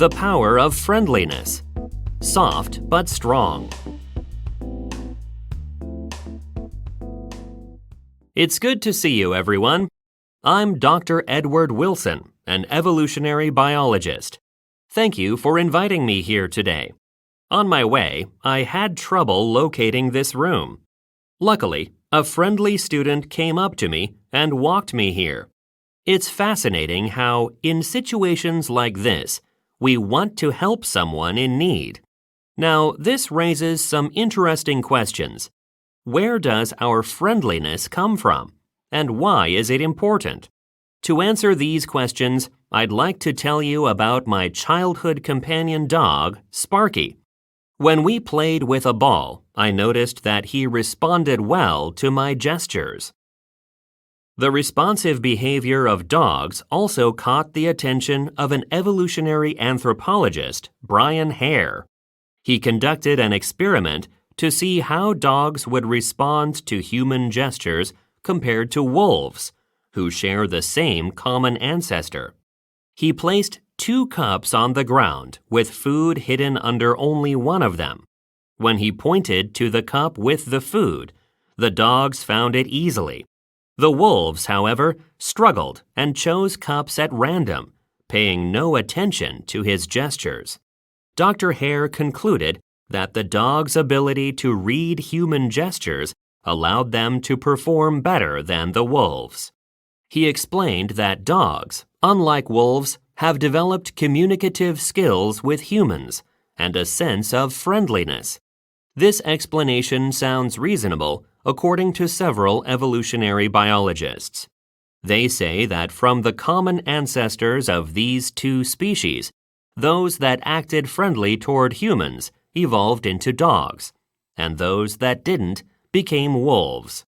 The power of friendliness. Soft but strong. It's good to see you, everyone. I'm Dr. Edward Wilson, an evolutionary biologist. Thank you for inviting me here today. On my way, I had trouble locating this room. Luckily, a friendly student came up to me and walked me here. It's fascinating how, in situations like this, we want to help someone in need. Now, this raises some interesting questions. Where does our friendliness come from? And why is it important? To answer these questions, I'd like to tell you about my childhood companion dog, Sparky. When we played with a ball, I noticed that he responded well to my gestures. The responsive behavior of dogs also caught the attention of an evolutionary anthropologist, Brian Hare. He conducted an experiment to see how dogs would respond to human gestures compared to wolves, who share the same common ancestor. He placed 2 cups on the ground with food hidden under only one of them. When he pointed to the cup with the food, the dogs found it easily. The wolves, however, struggled and chose cups at random, paying no attention to his gestures. Dr. Hare concluded that the dog's ability to read human gestures allowed them to perform better than the wolves. He explained that dogs, unlike wolves, have developed communicative skills with humans and a sense of friendliness. This explanation sounds reasonable according to several evolutionary biologists. They say that from the common ancestors of these 2 species, those that acted friendly toward humans evolved into dogs, and those that didn't became wolves.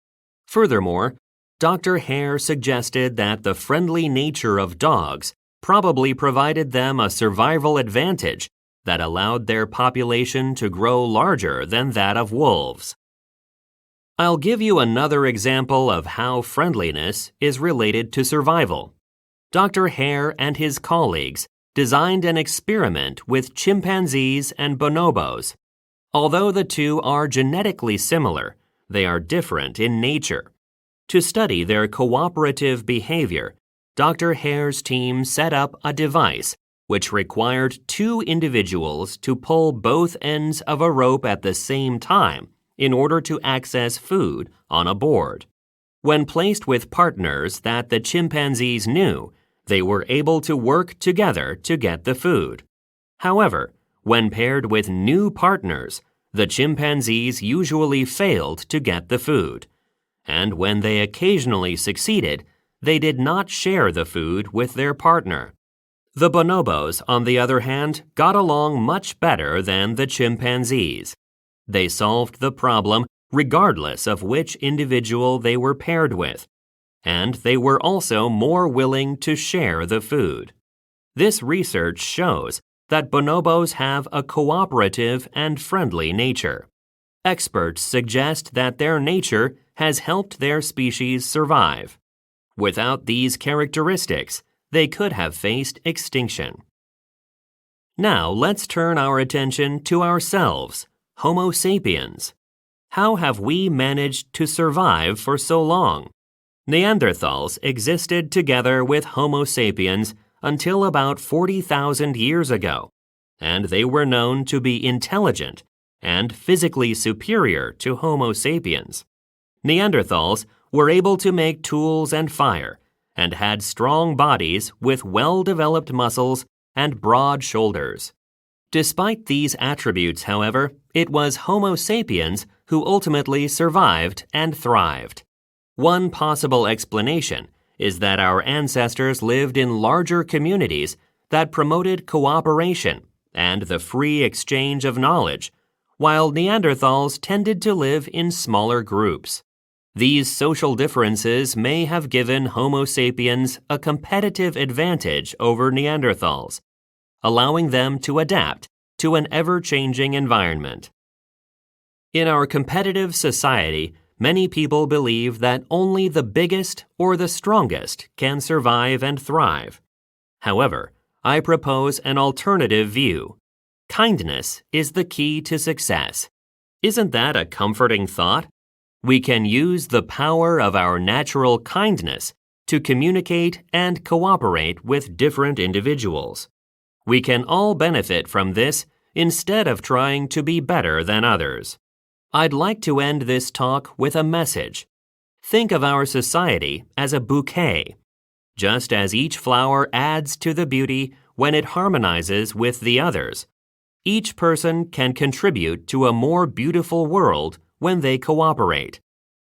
Furthermore, Dr. Hare suggested that the friendly nature of dogs probably provided them a survival advantage that allowed their population to grow larger than that of wolves. I'll give you another example of how friendliness is related to survival. Dr. Hare and his colleagues designed an experiment with chimpanzees and bonobos. Although the 2 are genetically similar, they are different in nature. To study their cooperative behavior, Dr. Hare's team set up a device which required 2 individuals to pull both ends of a rope at the same time in order to access food on a board. When placed with partners that the chimpanzees knew, they were able to work together to get the food. However, when paired with new partners, the chimpanzees usually failed to get the food. And when they occasionally succeeded, they did not share the food with their partner. The bonobos, on the other hand, got along much better than the chimpanzees. They solved the problem regardless of which individual they were paired with, and they were also more willing to share the food. This research shows that bonobos have a cooperative and friendly nature. Experts suggest that their nature has helped their species survive. Without these characteristics, they could have faced extinction. Now let's turn our attention to ourselves, Homo sapiens. How have we managed to survive for so long? Neanderthals existed together with Homo sapiens until about 40,000 years ago, and they were known to be intelligent and physically superior to Homo sapiens. Neanderthals were able to make tools and fire, and had strong bodies with well-developed muscles and broad shoulders. Despite these attributes, however, it was Homo sapiens who ultimately survived and thrived. One possible explanation is that our ancestors lived in larger communities that promoted cooperation and the free exchange of knowledge, while Neanderthals tended to live in smaller groups. These social differences may have given Homo sapiens a competitive advantage over Neanderthals, allowing them to adapt to an ever-changing environment. In our competitive society, many people believe that only the biggest or the strongest can survive and thrive. However, I propose an alternative view. Kindness is the key to success. Isn't that a comforting thought? We can use the power of our natural kindness to communicate and cooperate with different individuals. We can all benefit from this instead of trying to be better than others. I'd like to end this talk with a message. Think of our society as a bouquet. Just as each flower adds to the beauty when it harmonizes with the others, each person can contribute to a more beautiful world when they cooperate.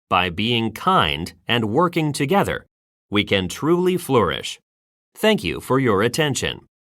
By being kind and working together, we can truly flourish. Thank you for your attention.